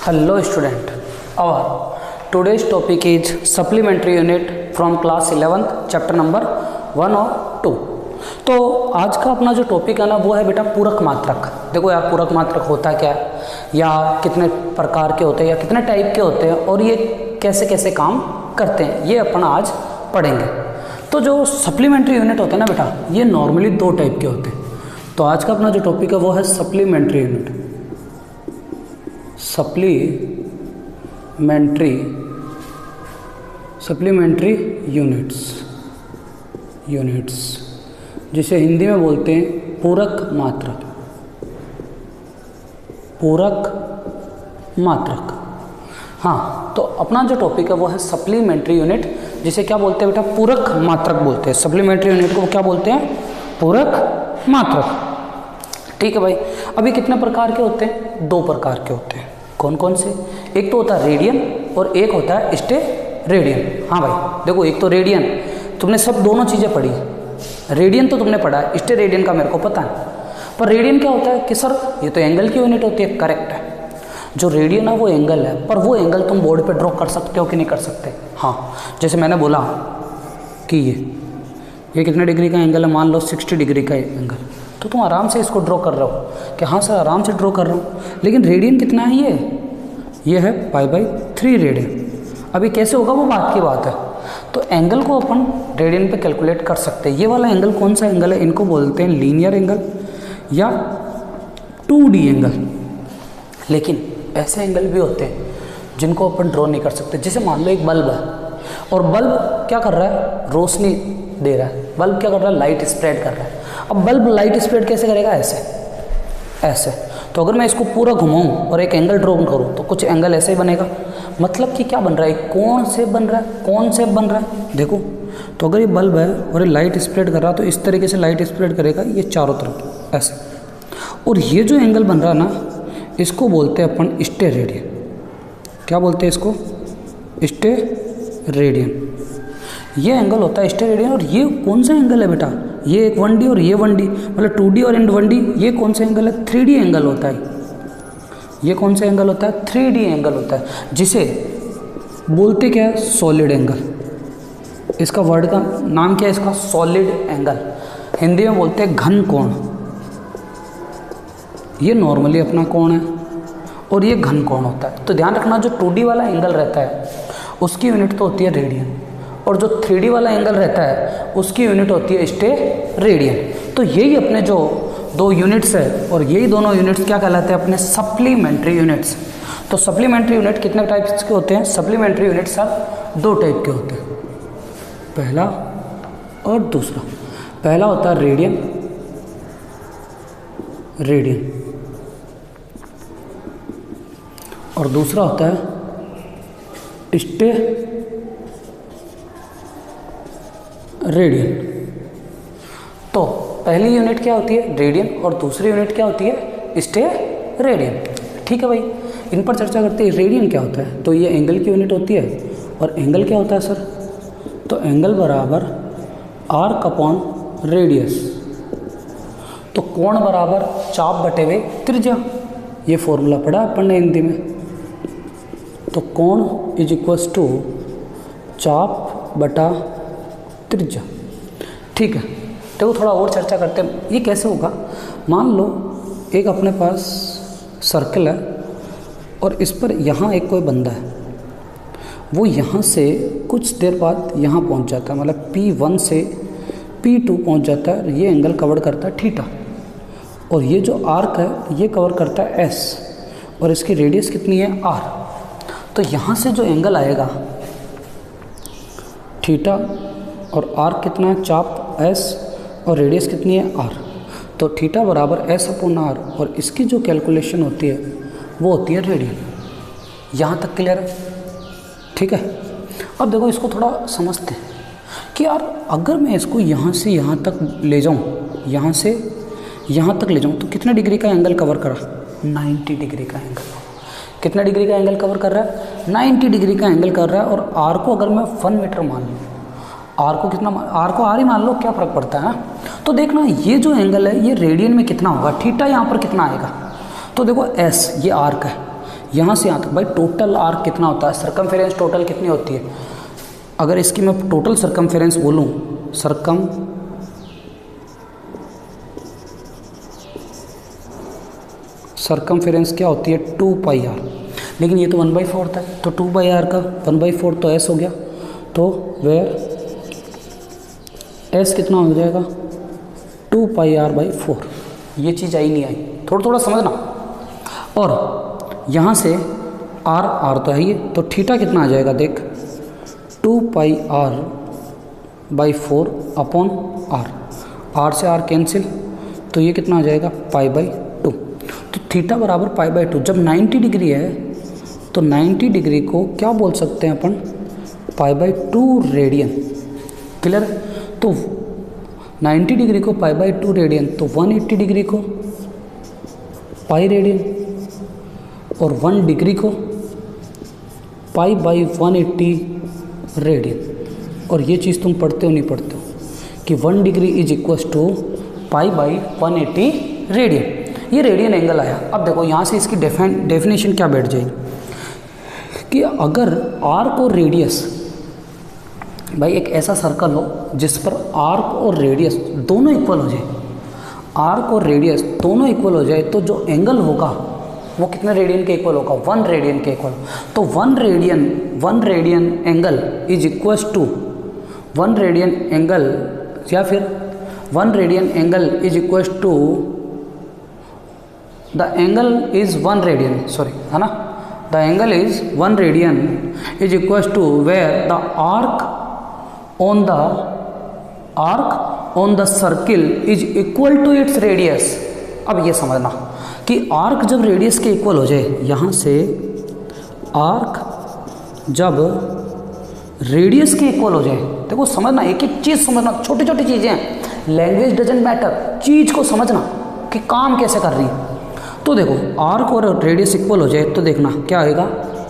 Hello student, our today's topic is supplementary unit from class 11th chapter number 1 और 2। तो आज का अपना जो टॉपिक है ना वो है बेटा पूरक मात्रक। देखो यार पूरक मात्रक होता क्या है या कितने प्रकार के होते हैं या कितने टाइप के होते हैं और ये कैसे कैसे काम करते हैं ये अपन आज पढ़ेंगे। तो जो सप्लीमेंट्री यूनिट होते हैं ना बेटा ये नॉर्मली दो टाइप के होते हैं। तो आज का अपना जो टॉपिक है वो है सप्लीमेंट्री यूनिट। सप्लीमेंट्री यूनिट्स जिसे हिंदी में बोलते हैं पूरक मात्रक। हाँ, तो अपना जो टॉपिक है वो है सप्लीमेंट्री यूनिट जिसे क्या बोलते हैं बेटा पूरक मात्रक बोलते हैं। सप्लीमेंट्री यूनिट को क्या बोलते हैं? पूरक मात्रक। ठीक है भाई। अभी कितने प्रकार के होते हैं? दो प्रकार के होते हैं। कौन कौन से? एक तो होता है रेडियन और एक होता है स्टेरेडियन। हाँ भाई देखो, एक तो रेडियन तुमने सब दोनों चीज़ें पढ़ी, रेडियन तो तुमने पढ़ा है, स्टेरेडियन का मेरे को पता है। पर रेडियन क्या होता है कि सर ये तो एंगल की यूनिट होती है। करेक्ट है, जो रेडियन है वो एंगल है, पर वो एंगल तुम बोर्ड पे ड्रॉ कर सकते हो कि नहीं कर सकते? हाँ, जैसे मैंने बोला कि ये कितने डिग्री का एंगल है, मान लो 60 डिग्री का एंगल, तो तुम आराम से इसको ड्रॉ कर रहे हो कि हाँ सर आराम से ड्रॉ कर रहा हूँ। लेकिन रेडियन कितना है? ये है π/3 रेडियन। अभी कैसे होगा वो बात की बात है। तो एंगल को अपन रेडियन पे कैलकुलेट कर सकते हैं। ये वाला एंगल कौन सा एंगल है? इनको बोलते हैं लीनियर एंगल या 2D एंगल। लेकिन ऐसे एंगल भी होते हैं जिनको अपन ड्रॉ नहीं कर सकते। जैसे मान लो एक बल्ब है और बल्ब क्या कर रहा है? रोशनी दे रहा है। बल्ब क्या कर रहा है? लाइट स्प्रेड कर रहा है। अब बल्ब लाइट स्प्रेड कैसे करेगा? ऐसे। तो अगर मैं इसको पूरा घुमाऊं और एक एंगल ड्रॉ करूं तो कुछ एंगल ऐसे ही बनेगा। मतलब कि क्या बन रहा है? कौन शेप बन रहा है? कौन शेप बन रहा है? देखो, तो अगर ये बल्ब है और ये लाइट स्प्रेड कर रहा है तो इस तरीके से लाइट स्प्रेड करेगा ये चारों तरफ ऐसे। और ये जो एंगल बन रहा है ना इसको बोलते हैं अपन स्टेरेडियन। क्या बोलते हैं इसको? स्टेरेडियन। ये एंगल होता है स्टेरेडियन। और ये कौन सा एंगल है बेटा? ये एक 1D और ये 1D, मतलब 2D और 1D। ये कौन सा एंगल है? 3D एंगल होता है। ये कौन सा एंगल होता है? 3D एंगल होता है, जिसे बोलते क्या है? Solid angle. इसका वर्ड का नाम क्या है? इसका सॉलिड एंगल। हिंदी में बोलते हैं घन कोण। ये नॉर्मली अपना कोण है और ये घन कोण होता है। तो ध्यान रखना, जो 2D वाला एंगल रहता है उसकी यूनिट तो होती है रेडियन, और जो 3D वाला एंगल रहता है उसकी यूनिट होती है स्टेरेडियन। तो यही अपने जो दो यूनिट्स है और यही दोनों यूनिट्स क्या कहलाते हैं? अपने सप्लीमेंट्री यूनिट्स। तो सप्लीमेंट्री यूनिट कितने टाइप्स के होते हैं? सप्लीमेंट्री यूनिट सर दो टाइप के होते हैं, पहला और दूसरा। पहला होता है रेडियन और दूसरा होता है स्टेरेडियन। तो पहली यूनिट क्या होती है? रेडियन, और दूसरी यूनिट क्या होती है? स्टेरेडियन। ठीक है भाई, इन पर चर्चा करते हैं। रेडियन क्या होता है? तो ये एंगल की यूनिट होती है। और एंगल क्या होता है सर? तो एंगल बराबर आर्क अपॉन रेडियस। तो कोण बराबर चाप बटे हुए त्रिज्या। ये फॉर्मूला पढ़ा अपन ने हिंदी में। तो कोण इज इक्वल्स टू चाप बटा त्रिज्या। ठीक है, देखो थोड़ा और चर्चा करते हैं। ये कैसे होगा? मान लो एक अपने पास सर्कल है और इस पर यहाँ एक कोई बंदा है, वो यहाँ से कुछ देर बाद यहाँ पहुँच जाता है, मतलब P1 से P2 पहुँच जाता है। ये एंगल कवर करता है थीटा, और ये जो आर्क है ये कवर करता है S, और इसकी रेडियस कितनी है? R। तो यहाँ से जो एंगल आएगा थीटा और आर्क कितना है? चाप S, और रेडियस कितनी है? R। तो थीटा बराबर S अपॉन R, और इसकी जो कैलकुलेशन होती है वो होती है रेडियन। यहाँ तक क्लियर है? ठीक है। अब देखो इसको थोड़ा समझते हैं कि यार अगर मैं इसको यहाँ से यहाँ तक ले जाऊँ, यहाँ से यहाँ तक ले जाऊँ, तो कितने डिग्री का एंगल कवर करा? 90 डिग्री का एंगल। कितने डिग्री का एंगल कवर कर रहा है? 90 डिग्री का एंगल कर रहा है। और आर को अगर मैं 1 मीटर मान लूँ, आर को कितना? आर को आर ही मान लो, क्या फ़र्क पड़ता है? तो देखना ये जो एंगल है ये रेडियन में कितना होगा? थीटा यहाँ पर कितना आएगा? तो देखो एस ये आर्क है, यहाँ से यहाँ तक भाई टोटल आर्क कितना होता है, सर्कमफेरेंस टोटल कितनी होती है। अगर इसकी मैं टोटल सर्कमफेरेंस बोलूँ, सर्कमफेरेंस क्या होती है 2πr, लेकिन ये तो 1/4 होता है, तो 2πr का 1/4 तो s हो गया, तो वेयर s कितना हो जाएगा 2πr/4। ये चीज़ आई नहीं आई, थोड़ा थोड़ा समझना। और यहाँ से r तो है ये, तो थीटा कितना आ जाएगा देख 2πr/4 अपॉन r से r कैंसिल, तो ये कितना आ जाएगा π/2। तो थीटा बराबर π/2। जब 90 डिग्री है तो 90 डिग्री को क्या बोल सकते हैं अपन π/2 रेडियन। क्लियर। तो 90 डिग्री को π/2 रेडियन, तो 180 डिग्री को पाई रेडियन और 1 डिग्री को π/180 रेडियन। और ये चीज़ तुम पढ़ते हो नहीं पढ़ते हो कि 1 degree is equal to π/180 radian. ये रेडियन एंगल आया। अब देखो यहाँ से इसकी डेफिनेशन क्या बैठ जाएगी कि अगर आर्क और रेडियस, भाई एक ऐसा सर्कल हो जिस पर आर्क और रेडियस दोनों इक्वल हो जाए, आर्क और रेडियस दोनों इक्वल हो जाए, तो जो एंगल होगा वो कितने रेडियन के इक्वल होगा 1 रेडियन के इक्वल। तो 1 radian angle is equal to 1 radian angle, या फिर 1 radian angle is equal to the angle is 1 radian, sorry है ना, the angle is 1 radian is equal to where the arc on the circle is equal to its radius. अब ये समझना कि arc जब radius के इक्वल हो जाए, यहाँ से आर्क जब रेडियस के इक्वल हो जाए, देखो समझना, एक एक चीज़ समझना, छोटी छोटी चीज़ें हैं, लैंग्वेज डजंट मैटर, चीज़ को समझना कि काम कैसे कर रही है। तो देखो आर्क और रेडियस इक्वल हो जाए तो देखना क्या आएगा,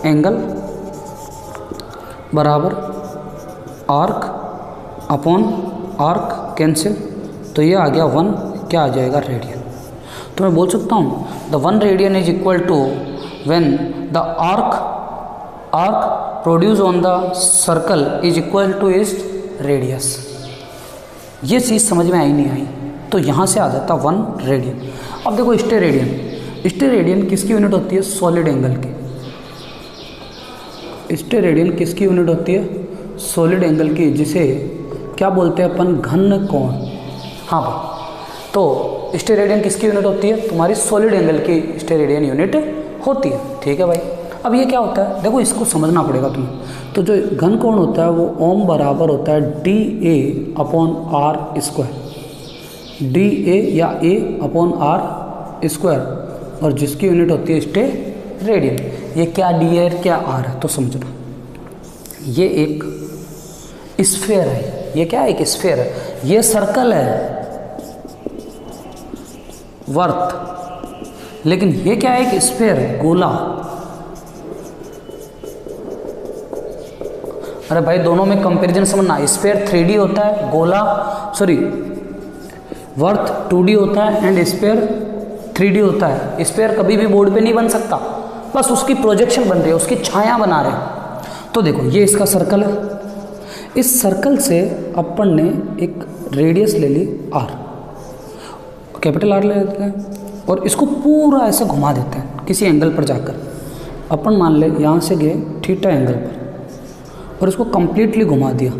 एंगल बराबर आर्क अपॉन आर्क कैंसिल, तो ये आ गया 1, क्या आ जाएगा रेडियन। तो मैं बोल सकता हूँ the 1 radian is equal to when the arc produce on the circle is equal to is radius. ये चीज़ समझ में आई नहीं आई, तो यहाँ से आ जाता 1 रेडियन। अब देखो स्टेरेडियन किसकी यूनिट होती है, सॉलिड एंगल की। स्टेरेडियन किसकी यूनिट होती है, सॉलिड एंगल की, जिसे क्या बोलते हैं अपन, घन कोण। हाँ भाई, तो स्टेरेडियन किसकी यूनिट होती है, तुम्हारी सॉलिड एंगल की स्टेरेडियन यूनिट होती है। ठीक है भाई। अब ये क्या होता है, देखो इसको समझना पड़ेगा तुम्हें। तो जो घन कोण होता है वो ओम बराबर होता है DA/r², DA या A/r², और जिसकी यूनिट होती है स्टेरेडियन। ये क्या D है क्या R है, तो समझना ये एक स्फीयर है। ये क्या है, एक स्फीयर है। ये सर्कल है वर्त, लेकिन ये क्या है, एक स्फीयर है, गोला। अरे भाई दोनों में कंपैरिजन समझना, स्फीयर 3D होता है, गोला वर्त 2D होता है एंड स्फीयर 3D होता है। स्फीयर कभी भी बोर्ड पे नहीं बन सकता, बस उसकी प्रोजेक्शन बन रही है, उसकी छाया बना रहे हैं। तो देखो ये इसका सर्कल है, इस सर्कल से अपन ने एक रेडियस ले ली R, कैपिटल R ले लेते हैं, और इसको पूरा ऐसे घुमा देते हैं किसी एंगल पर जाकर। अपन मान ले यहाँ से गए थीटा एंगल पर और इसको कंप्लीटली घुमा दिया,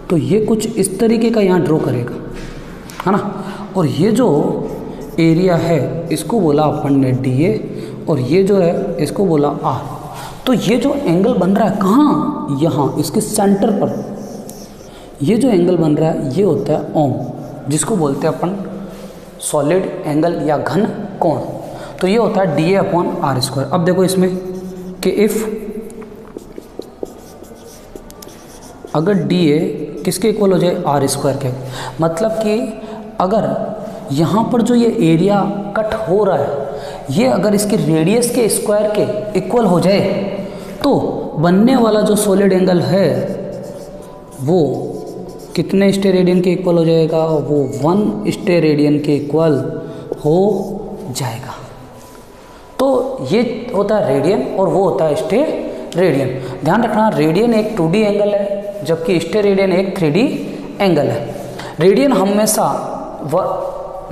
तो ये कुछ इस तरीके का यहाँ ड्रॉ करेगा, है ना। और ये जो एरिया है इसको बोला अपन ने DA, और ये जो है इसको बोला R। तो ये जो एंगल बन रहा है कहाँ, यहाँ इसके सेंटर पर ये जो एंगल बन रहा है ये होता है ओम, जिसको बोलते हैं अपन सॉलिड एंगल या घन कोण। तो ये होता है DA/r²। अब देखो इसमें कि इफ़ अगर DA किसके इक्वल हो जाए, R² के, मतलब कि अगर यहाँ पर जो ये एरिया कट हो रहा है ये अगर इसके रेडियस के स्क्वायर के इक्वल हो जाए तो बनने वाला जो सॉलिड एंगल है वो कितने स्टेरेडियन के इक्वल हो जाएगा, वो 1 स्टेरेडियन के इक्वल हो जाएगा। तो ये होता है रेडियन और वो होता है स्टेरेडियन। ध्यान रखना, रेडियन एक 2D एंगल है जबकि स्टेरेडियन एक 3D एंगल है। रेडियन हमेशा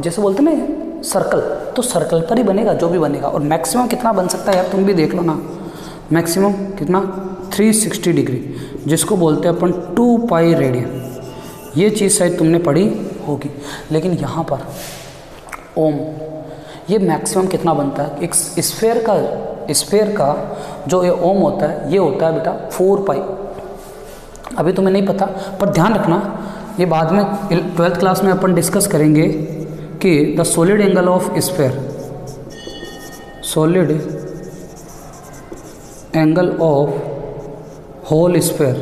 जैसे बोलते हैं ना सर्कल, तो सर्कल पर ही बनेगा जो भी बनेगा। और मैक्सिमम कितना बन सकता है यार, तुम भी देख लो ना, मैक्सिमम कितना 360 डिग्री, जिसको बोलते हैं अपन 2 पाई रेडियन। ये चीज़ शायद तुमने पढ़ी होगी। लेकिन यहाँ पर ओम, ये मैक्सिमम कितना बनता है एक स्फेयर का जो ये ओम होता है, ये होता है बेटा 4 पाई। अभी तुम्हें नहीं पता, पर ध्यान रखना, ये बाद में 12th क्लास में अपन डिस्कस करेंगे कि the solid angle of sphere, solid angle of whole sphere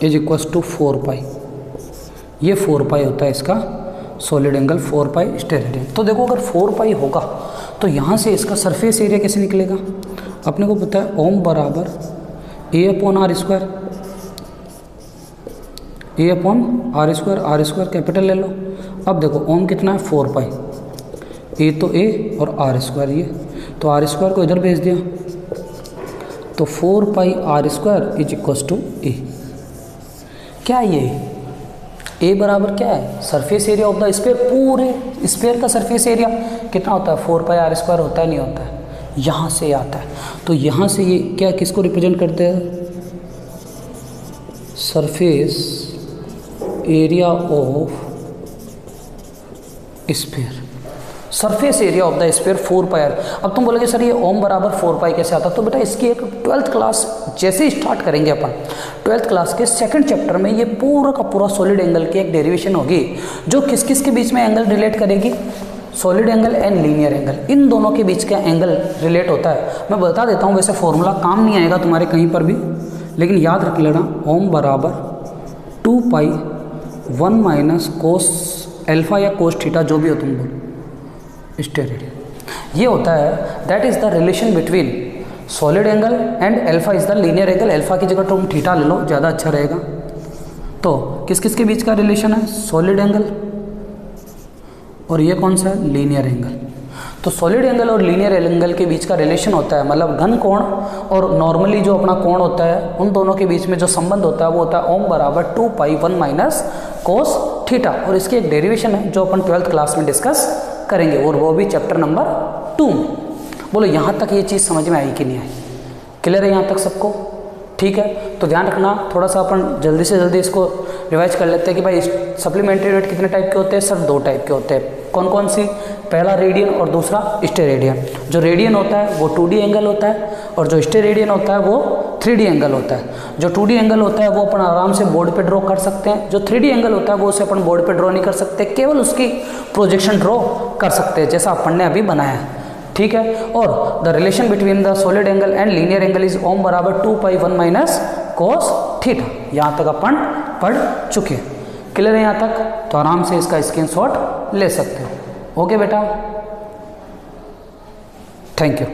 is equals to 4 pi. ये 4 पाई होता है इसका सॉलिड एंगल, 4 पाई स्टेरेडियन। तो देखो अगर 4 पाई होगा तो यहाँ से इसका सरफेस एरिया कैसे निकलेगा, अपने को पता है ओम बराबर A upon R square, A upon R square capital ले लो। अब देखो ओम कितना है 4 पाई, ए तो ए और आर स्क्वायर ये, तो आर स्क्वायर को इधर भेज दिया, तो 4 pi R square is equals to A. क्या ये ए बराबर क्या है, surface area of the sphere, पूरे स्फीयर का सरफेस एरिया कितना होता है 4 पाई आर स्क्वायर होता है, नहीं होता है, यहाँ से आता है। तो यहाँ से ये क्या किसको रिप्रेजेंट करते हैं, surface area of sphere, surface area of the sphere 4 pi R. अब तुम बोलोगे सर ये ओम बराबर 4 पाई कैसे आता, तो बेटा इसकी एक 12th क्लास जैसे ही स्टार्ट करेंगे अपन, 12th क्लास के 2nd चैप्टर में ये पूरा का पूरा सॉलिड एंगल की एक डेरिवेशन होगी जो किस किस के बीच में एंगल रिलेट करेगी, solid angle and linear angle, इन दोनों के बीच का एंगल रिलेट होता है। मैं बता देता हूँ, वैसे फॉर्मूला काम नहीं आएगा तुम्हारे कहीं पर भी, लेकिन याद रख लेना, ओम बराबर 2 पाई 1 माइनस कोस एल्फा या कोस थीटा जो भी हो तुम बोलो स्टेरेडियन। ये होता है that is the relation between solid angle and alpha is the linear angle. Alpha की जगह तुम थीटा ले लो, ज़्यादा अच्छा रहेगा। तो किस किस के बीच का रिलेशन है, सॉलिड एंगल और ये कौन सा है, लीनियर एंगल। तो सॉलिड एंगल और लीनियर एंगल के बीच का रिलेशन होता है, मतलब घन कोण और नॉर्मली जो अपना कोण होता है, उन दोनों के बीच में जो संबंध होता है वो होता है ओम बराबर 2 पाई 1 माइनस कोस थीटा। और इसकी एक डेरिवेशन है जो अपन 12th क्लास में डिस्कस करेंगे, और वो भी चैप्टर नंबर 2 में। बोलो यहाँ तक ये चीज़ समझ में आई कि नहीं आई, क्लियर है यहाँ तक सबको, ठीक है। तो ध्यान रखना, थोड़ा सा अपन जल्दी से जल्दी इसको रिवाइज कर लेते हैं कि भाई सप्लीमेंट्री यूनिट कितने टाइप के होते हैं, सिर्फ 2 टाइप के होते हैं। कौन कौन सी, पहला रेडियन और दूसरा स्टेरेडियन। जो रेडियन होता है वो 2D एंगल होता है और जो स्टेरेडियन होता है वो 3D एंगल होता है। जो 2D एंगल होता है वो अपन आराम से बोर्ड पे ड्रॉ कर सकते हैं, जो 3D एंगल होता है वो उसे अपन बोर्ड पे ड्रॉ नहीं कर सकते, केवल उसकी प्रोजेक्शन ड्रॉ कर सकते हैं जैसा अपन ने अभी बनाया है, ठीक है। और the relation between the solid angle and linear angle is ओम बराबर 2 पाई 1 माइनस कोस थीटा। यहाँ तक अपन पढ़ चुके हैं, क्लियर है यहाँ तक। तो आराम से इसका स्क्रीनशॉट ले सकते हो। ओके बेटा, थैंक यू।